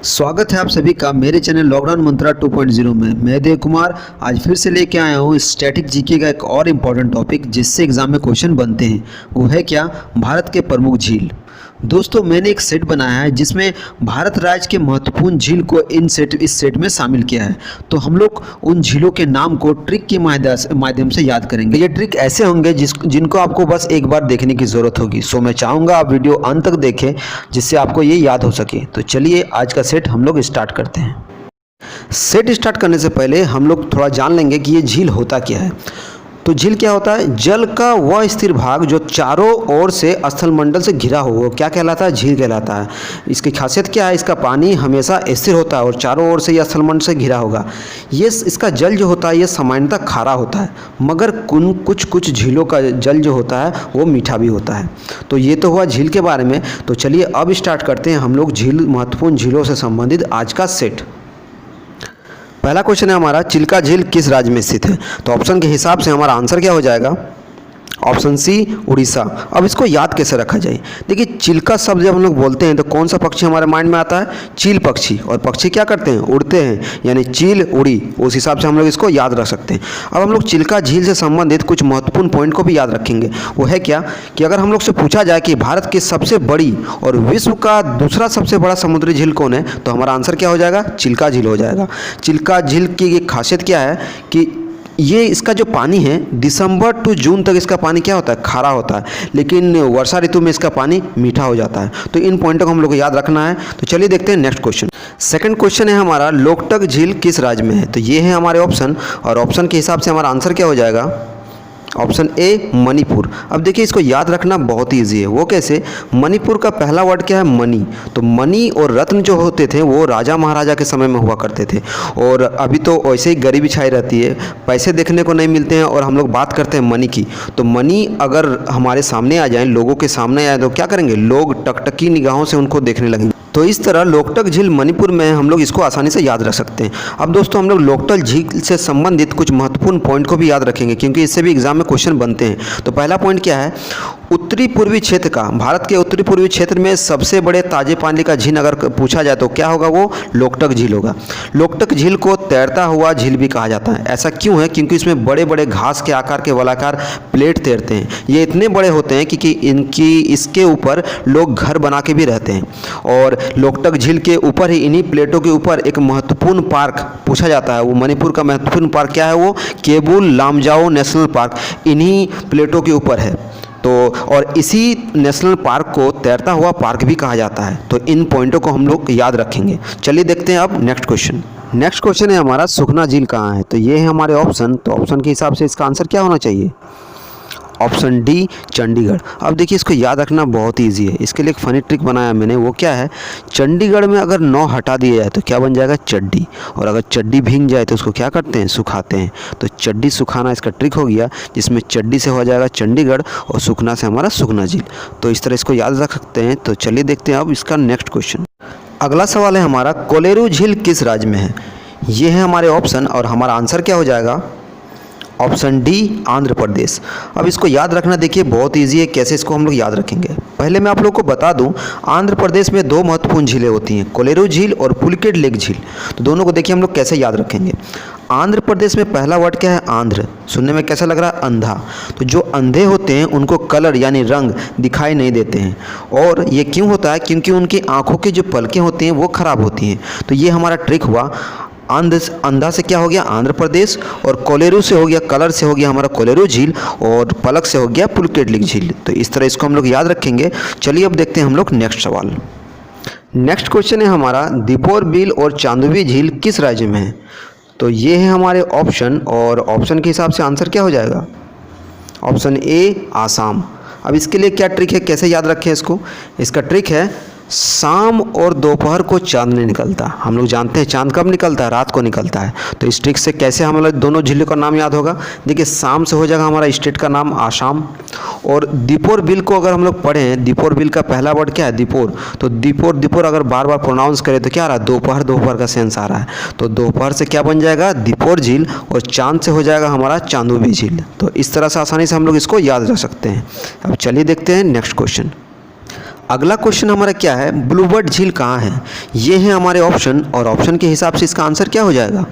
स्वागत है आप सभी का मेरे चैनल लॉकडाउन मंत्रा 2.0 में। मैं देव कुमार आज फिर से लेके आया हूँ स्टैटिक जीके का एक और इम्पॉर्टेंट टॉपिक जिससे एग्जाम में क्वेश्चन बनते हैं। वो है क्या? भारत के प्रमुख झील। दोस्तों मैंने एक सेट बनाया है जिसमें भारत राज्य के महत्वपूर्ण झील को इस सेट में शामिल किया है। तो हम लोग उन झीलों के नाम को ट्रिक के माध्यम से याद करेंगे। ये ट्रिक ऐसे होंगे जिनको आपको बस एक बार देखने की ज़रूरत होगी। सो मैं चाहूँगा आप वीडियो अंत तक देखें जिससे आपको ये याद हो सके। तो चलिए आज का सेट हम लोग स्टार्ट करते हैं। सेट स्टार्ट करने से पहले हम लोग थोड़ा जान लेंगे कि ये झील होता क्या है। तो झील क्या होता है? जल का वह स्थिर भाग जो चारों ओर से स्थलमंडल से घिरा हो वो क्या कहलाता है? झील कहलाता है। इसकी खासियत क्या है? इसका पानी हमेशा स्थिर होता है और चारों ओर से यह स्थलमंडल से घिरा होगा। ये इसका जल जो होता है ये सामान्यतः खारा होता है, मगर कुछ झीलों का जल जो होता है वो मीठा भी होता है। तो ये तो हुआ झील के बारे में। तो चलिए अब स्टार्ट करते हैं हम लोग महत्वपूर्ण झीलों से संबंधित आज का सेट। पहला क्वेश्चन है हमारा, चिल्का झील किस राज्य में स्थित है? तो ऑप्शन के हिसाब से हमारा आंसर क्या हो जाएगा? Option C Orissa. अब इसको याद कैसे रखा जाए? देखिए चिल्का शब्द जब हम लोग बोलते हैं तो कौन सा पक्षी हमारे माइंड में आता है? चील पक्षी। और पक्षी क्या करते हैं? उड़ते हैं, यानी चील उड़ी। उस हिसाब से हम लोग इसको याद रख सकते हैं। अब हम लोग चिल्का झील से संबंधित कुछ महत्वपूर्ण पॉइंट को भी याद रखेंगे। वो है क्या कि अगर हम लोग से पूछा जाए कि भारत की सबसे बड़ी और विश्व का दूसरा सबसे बड़ा समुद्री झील कौन है, तो हमारा आंसर क्या हो जाएगा? चिल्का झील हो जाएगा। चिल्का झील की खासियत क्या है कि ये इसका जो पानी है दिसंबर टू जून तक इसका पानी क्या होता है? खारा होता है, लेकिन वर्षा ऋतु में इसका पानी मीठा हो जाता है। तो इन पॉइंटों को हम लोग को याद रखना है। तो चलिए देखते हैं नेक्स्ट क्वेश्चन। सेकंड क्वेश्चन है हमारा, लोकटक झील किस राज्य में है? तो ये है हमारे ऑप्शन, और ऑप्शन के हिसाब से हमारा आंसर क्या हो जाएगा? Option A Manipur. अब देखिए इसको याद रखना बहुत ईजी है। वो कैसे? मणिपुर का पहला वर्ड क्या है? मणि। तो मणि और रत्न जो होते थे वो राजा महाराजा के समय में हुआ करते थे, और अभी तो वैसे ही गरीबी छाई रहती है, पैसे देखने को नहीं मिलते हैं, और हम लोग बात करते हैं मणि की। तो मणि अगर हमारे सामने आ जाए, लोगों के सामने आए, तो क्या करेंगे? लोग टकटकी निगाहों से उनको देखने लगेंगे। तो इस तरह लोकटक झील मणिपुर में हम लोग इसको आसानी से याद रख सकते हैं। अब दोस्तों हम लोग लोकटक झील से संबंधित कुछ महत्वपूर्ण पॉइंट को भी याद रखेंगे क्योंकि इससे भी एग्जाम में क्वेश्चन बनते हैं। तो पहला पॉइंट क्या है? उत्तरी पूर्वी क्षेत्र का, भारत के उत्तरी पूर्वी क्षेत्र में सबसे बड़े ताजे पानी का झील अगर पूछा जाए तो क्या होगा? वो लोकटक झील होगा। लोकटक झील को तैरता हुआ झील भी कहा जाता है। ऐसा क्यों है? क्योंकि इसमें बड़े बड़े घास के आकार के गोलाकार प्लेट तैरते हैं। ये इतने बड़े होते हैं कि इसके ऊपर लोग घर बना के भी रहते हैं। और लोकटक झील के ऊपर ही, इन्हीं प्लेटों के ऊपर एक महत्वपूर्ण पार्क पूछा जाता है। वो मणिपुर का महत्वपूर्ण पार्क क्या है? वो केबुल लामजाओ नेशनल पार्क इन्हीं प्लेटों के ऊपर है। तो और इसी नेशनल पार्क को तैरता हुआ पार्क भी कहा जाता है। तो इन पॉइंटों को हम लोग याद रखेंगे। चलिए देखते हैं अब नेक्स्ट क्वेश्चन। नेक्स्ट क्वेश्चन है हमारा, सुखना झील कहाँ है? तो ये है हमारे ऑप्शन। तो ऑप्शन के हिसाब से इसका आंसर क्या होना चाहिए? Option D Chandigarh. अब देखिए इसको याद रखना बहुत ईजी है। इसके लिए एक फनी ट्रिक बनाया मैंने। वो क्या है? चंडीगढ़ में अगर नौ हटा दिया जाए तो क्या बन जाएगा? चड्डी। और अगर चड्डी भीग जाए तो उसको क्या करते हैं? सुखाते हैं। तो चड्डी सुखाना इसका ट्रिक हो गया, जिसमें चड्डी से हो जाएगा चंडीगढ़ और सुखना से हमारा सुखना झील। तो इस तरह इसको याद रख सकते हैं। तो चलिए देखते हैं अब इसका नेक्स्ट क्वेश्चन। अगला सवाल है हमारा, कोलेरू झील किस राज्य में है? ये है हमारे ऑप्शन, और हमारा आंसर क्या हो जाएगा? Option D Andhra Pradesh. अब इसको याद रखना देखिए बहुत इजी है। कैसे इसको हम लोग याद रखेंगे? पहले मैं आप लोग को बता दूं, आंध्र प्रदेश में दो महत्वपूर्ण झीलें होती हैं, कोलेरू झील और पुलिकेट लेक झील। तो दोनों को देखिए हम लोग कैसे याद रखेंगे। आंध्र प्रदेश में पहला वर्ड क्या है? आंध्र। सुनने में कैसा लग रहा है? अंधा। तो जो अंधे होते हैं उनको कलर यानी रंग दिखाई नहीं देते हैं। और ये क्यों होता है? क्योंकि उनकी आंखों की जो पलकें होती हैं वो खराब होती हैं। तो ये हमारा ट्रिक हुआ। अंधा से क्या हो गया? आंध्र प्रदेश, और कोलेरू से हो गया, कलर से हो गया हमारा कोलेरू झील, और पलक से हो गया पुलिकेट लेक झील। तो इस तरह इसको हम लोग याद रखेंगे। चलिए अब देखते हैं हम लोग नेक्स्ट सवाल। नेक्स्ट क्वेश्चन है हमारा, दीपोर बिल और चांदवी झील किस राज्य में है? तो ये है हमारे ऑप्शन, और ऑप्शन के हिसाब से आंसर क्या हो जाएगा? Option A Assam. अब इसके लिए क्या ट्रिक है? कैसे याद रखें इसको? इसका ट्रिक है, शाम और दोपहर को चांद नहीं निकलता। हम लोग जानते हैं चांद कब निकलता है? रात को निकलता है। तो इस ट्रिक से कैसे हमें दोनों झीलों का नाम याद होगा? देखिए शाम से हो जाएगा हमारा स्टेट का नाम आसाम, और दीपोर बिल को अगर हम लोग पढ़ें, दीपोर बिल का पहला वर्ड क्या है? दीपोर। तो दीपोर अगर बार बार प्रोनाउंस करें तो क्या आ रहा है? दोपहर का सेंस आ रहा है। तो दोपहर से क्या बन जाएगा? दीपोर झील, और चांद से हो जाएगा हमारा चांदवी झील। तो इस तरह से आसानी से हम लोग इसको याद रख सकते हैं। अब चलिए देखते हैं नेक्स्ट क्वेश्चन। अगला क्वेश्चन हमारा क्या है, ब्लूबर्ड झील कहाँ है। ये है हमारे ऑप्शन, और ऑप्शन के हिसाब से इसका आंसर क्या हो जाएगा,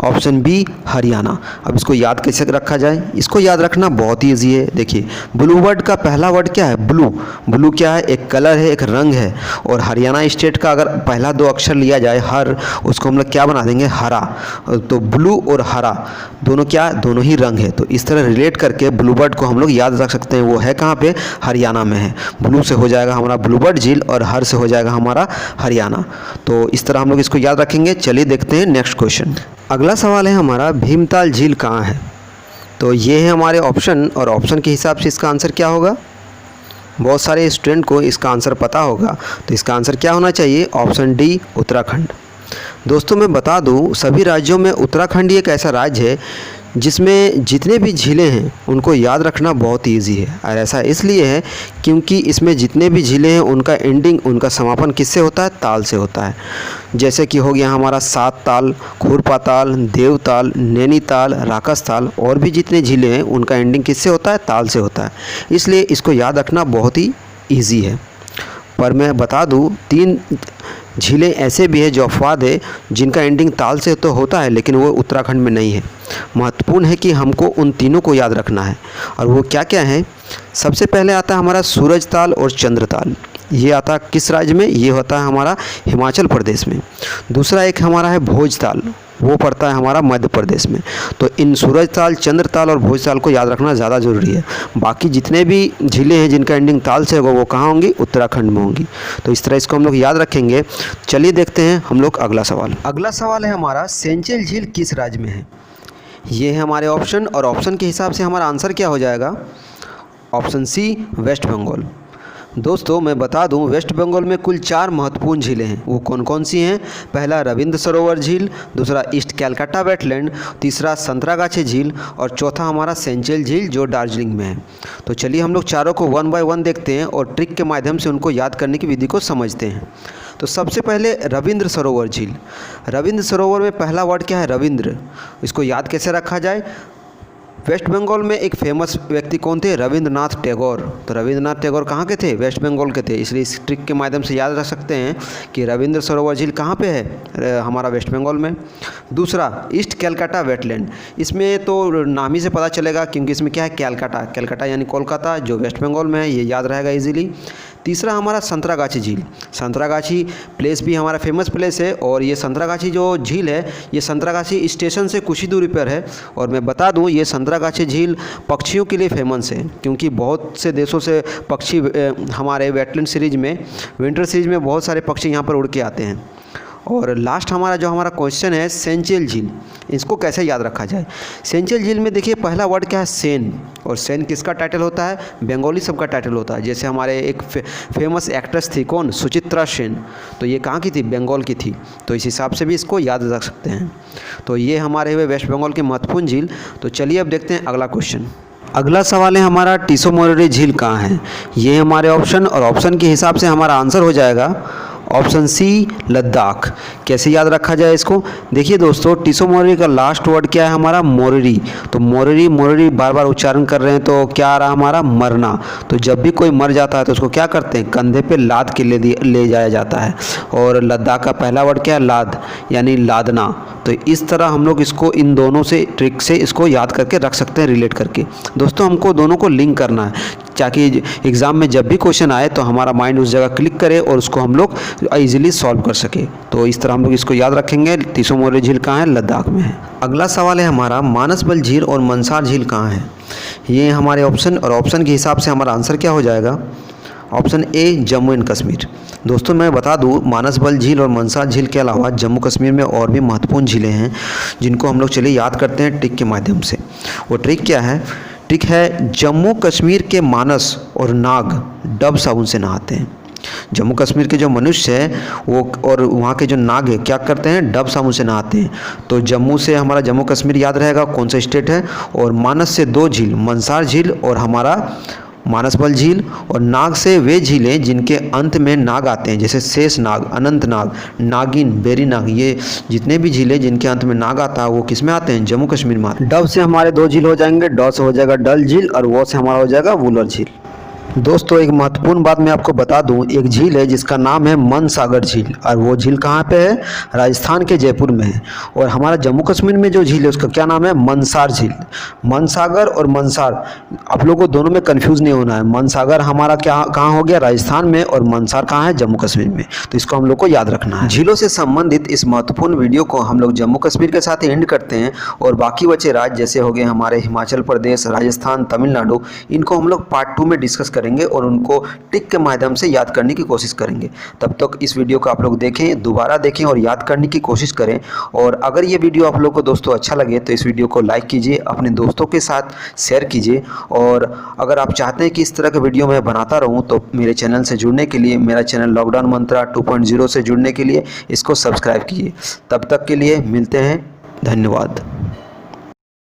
ऑप्शन बी हरियाणा। अब इसको याद कैसे रखा जाए, इसको याद रखना बहुत ही ईजी है। देखिए ब्लूबर्ड का पहला वर्ड क्या है, ब्लू। ब्लू क्या है, एक कलर है, एक रंग है। और हरियाणा स्टेट का अगर पहला दो अक्षर लिया जाए हर, उसको हम लोग क्या बना देंगे, हरा। तो ब्लू और हरा दोनों क्या, दोनों ही रंग है। तो इस तरह रिलेट करके ब्लूबर्ड को हम लोग याद रख सकते हैं। वो है कहाँ पे, हरियाणा में है। ब्लू से हो जाएगा हमारा ब्लूबर्ड झील और हर से हो जाएगा हमारा हरियाणा। तो इस तरह हम लोग इसको याद रखेंगे। चलिए देखते हैं नेक्स्ट क्वेश्चन। अगला सवाल है हमारा, भीमताल झील कहाँ है। तो ये है हमारे ऑप्शन, और ऑप्शन के हिसाब से इसका आंसर क्या होगा। बहुत सारे स्टूडेंट को इसका आंसर पता होगा, तो इसका आंसर क्या होना चाहिए, ऑप्शन डी उत्तराखंड। दोस्तों मैं बता दूं, सभी राज्यों में उत्तराखंड एक ऐसा राज्य है जिसमें जितने भी झीलें हैं उनको याद रखना बहुत ईजी है। और ऐसा इसलिए है क्योंकि इसमें जितने भी झीलें हैं उनका एंडिंग, उनका समापन किससे होता है, ताल से होता है। जैसे कि हो गया हमारा सात ताल, खुरपा ताल, देवताल, नैनीताल, राकसताल, और भी जितने झीलें हैं उनका एंडिंग किससे होता है, ताल से होता है। इसलिए इसको याद रखना बहुत ही ईजी है। पर मैं बता दूं, 3 झीलें ऐसे भी है जो अपवाद है, जिनका एंडिंग ताल से तो होता है लेकिन वो उत्तराखंड में नहीं है। महत्वपूर्ण है कि हमको उन तीनों को याद रखना है। और वो क्या क्या है, सबसे पहले आता है हमारा सूरज ताल और चंद्र ताल। ये आता है किस राज्य में, ये होता है हमारा हिमाचल प्रदेश में। दूसरा एक हमारा है भोजताल, वो पड़ता है हमारा मध्य प्रदेश में। तो इन सूरज ताल, चंद्र ताल और भोज ताल को याद रखना ज़्यादा ज़रूरी है। बाकी जितने भी झीलें हैं जिनका एंडिंग ताल से होगा वो कहाँ होंगी, उत्तराखंड में होंगी। तो इस तरह इसको हम लोग याद रखेंगे। चलिए देखते हैं हम लोग अगला सवाल। अगला सवाल है हमारा, सेंचेल झील किस राज्य में है। ये है हमारे ऑप्शन, और ऑप्शन के हिसाब से हमारा आंसर क्या हो जाएगा, ऑप्शन सी वेस्ट बंगाल। दोस्तों मैं बता दूं, वेस्ट बंगाल में कुल 4 महत्वपूर्ण झीलें हैं। वो कौन कौन सी हैं, पहला रविंद्र सरोवर झील, दूसरा ईस्ट कैलकाटा वेटलैंड, तीसरा संतरागाछी झील, और चौथा हमारा सेंचेल झील जो दार्जिलिंग में है। तो चलिए हम लोग चारों को 1 बाय 1 देखते हैं और ट्रिक के माध्यम से उनको याद करने की विधि को समझते हैं। तो सबसे पहले रविंद्र सरोवर झील। रविंद्र सरोवर में पहला वर्ड क्या है, रविंद्र। इसको याद कैसे रखा जाए, वेस्ट बंगाल में एक फेमस व्यक्ति कौन थे, रविंद्रनाथ टैगोर। तो रविंद्रनाथ टैगोर कहाँ के थे, वेस्ट बंगाल के थे। इसलिए इस ट्रिक के माध्यम से याद रख सकते हैं कि रविंद्र सरोवर झील कहाँ पे है, हमारा वेस्ट बंगाल में। दूसरा ईस्ट कैलकाटा वेटलैंड, इसमें तो नाम ही से पता चलेगा क्योंकि इसमें क्या है, कैलकाटा। कैलकाटा यानी कोलकाता जो वेस्ट बंगाल में है, ये याद रहेगा इजीली। तीसरा हमारा संतरागाछी झील। संतरागाछी प्लेस भी हमारा फेमस प्लेस है, और ये संतरागाछी जो झील है ये संतरागाछी स्टेशन से कुछ ही दूरी पर है। और मैं बता दूं, ये संतरागाछी झील पक्षियों के लिए फेमस है, क्योंकि बहुत से देशों से पक्षी हमारे वेटलैंड सीरीज में, विंटर सीरीज में बहुत सारे पक्षी यहाँ पर उड़ के आते हैं। और लास्ट हमारा जो हमारा क्वेश्चन है, सेंचेल झील, इसको कैसे याद रखा जाए। सेंचेल झील में देखिए पहला वर्ड क्या है, सेन। और सेन किसका टाइटल होता है, बंगाली सब का टाइटल होता है। जैसे हमारे एक फेमस एक्ट्रेस थी कौन, सुचित्रा सेन, तो ये कहाँ की थी, बंगाल की थी। तो इस हिसाब से भी इसको याद रख सकते हैं। तो ये हमारे हुए वेस्ट बंगाल के महत्वपूर्ण झील। तो चलिए अब देखते हैं अगला क्वेश्चन। अगला सवाल है हमारा, टीसो मोरिरी झील कहाँ है। ये हमारे ऑप्शन, और ऑप्शन के हिसाब से हमारा आंसर हो जाएगा ऑप्शन सी लद्दाख। कैसे याद रखा जाए इसको, देखिए दोस्तों, टीसो मोरिरी का लास्ट वर्ड क्या है हमारा, मोरिरी। तो मोरिरी मोरिरी बार बार उच्चारण कर रहे हैं, तो क्या आ रहा हमारा, मरना। तो जब भी कोई मर जाता है तो उसको क्या करते हैं, कंधे पे लाद के ले जाया जाता है। और लद्दाख का पहला वर्ड क्या है, लाद, यानी लादना। तो इस तरह हम लोग इसको इन दोनों से ट्रिक से इसको याद करके रख सकते हैं, रिलेट करके। दोस्तों हमको दोनों को लिंक करना है ताकि एग्ज़ाम में जब भी क्वेश्चन आए तो हमारा माइंड उस जगह क्लिक करे और उसको हम लोग इजीली सॉल्व कर सके। तो इस तरह हम लोग इसको याद रखेंगे। टीसो मोरिरी झील कहाँ है, लद्दाख में है। अगला सवाल है हमारा, मानसबल झील और मनसार झील कहाँ है। ये हमारे ऑप्शन, और ऑप्शन के हिसाब से हमारा आंसर क्या हो जाएगा, option A Jammu and Kashmir. दोस्तों मैं बता दूं, मानसबल झील और मनसार झील के अलावा जम्मू कश्मीर में और भी महत्वपूर्ण झीलें हैं जिनको हम लोग चलिए याद करते हैं ट्रिक के माध्यम से। वो ट्रिक क्या है, ट्रिक है, जम्मू कश्मीर के मानस और नाग डब साबुन से नहाते हैं। जम्मू कश्मीर के जो मनुष्य है वो और वहाँ के जो नाग है क्या करते हैं, डब साबुन से नहाते हैं। तो जम्मू से हमारा जम्मू कश्मीर याद रहेगा कौन सा स्टेट है। और मानस से 2 झील, मनसार झील और हमारा मानसबल झील। और नाग से वे झीलें जिनके अंत में नाग आते हैं, जैसे शेष नाग, अनंत नाग, नागिन, बेरी नाग, ये जितने भी झीलें जिनके अंत में नाग आता है वो किस में आते हैं, जम्मू कश्मीर में आते हैं। डब से हमारे 2 झील हो जाएंगे, डॉ से हो जाएगा डल झील, और वो से हमारा हो जाएगा वुलर झील। दोस्तों एक महत्वपूर्ण बात मैं आपको बता दूं, एक झील है जिसका नाम है मनसागर झील, और वो झील कहाँ पे है? राजस्थान के जयपुर में है। और हमारा जम्मू कश्मीर में जो झील है उसका क्या नाम है? मनसार झील। मनसागर और मनसार, आप लोगों को दोनों में कंफ्यूज नहीं होना है। मनसागर हमारा क्या कहाँ हो गया? राजस्थान में। और मनसार कहाँ है? जम्मू कश्मीर में। तो इसको हम लोग को याद रखना है। झीलों से संबंधित इस महत्वपूर्ण वीडियो को हम लोग जम्मू कश्मीर के साथ एंड करते हैं, और बाकी बचे राज्य जैसे हो गए हमारे हिमाचल प्रदेश, राजस्थान, तमिलनाडु, इनको हम लोग पार्ट 2 में डिस्कस करेंगे और उनको टिक के माध्यम से याद करने की कोशिश करेंगे। तब तक इस वीडियो को आप लोग देखें, दोबारा देखें और याद करने की कोशिश करें। और अगर ये वीडियो आप लोग को दोस्तों अच्छा लगे तो इस वीडियो को लाइक कीजिए, अपने दोस्तों के साथ शेयर कीजिए। और अगर आप चाहते हैं कि इस तरह के वीडियो मैं बनाता रहूं तो मेरे चैनल से जुड़ने के लिए, मेरा चैनल लॉकडाउन मंत्रा 2.0 से जुड़ने के लिए इसको सब्सक्राइब कीजिए। तब तक के लिए मिलते हैं, धन्यवाद।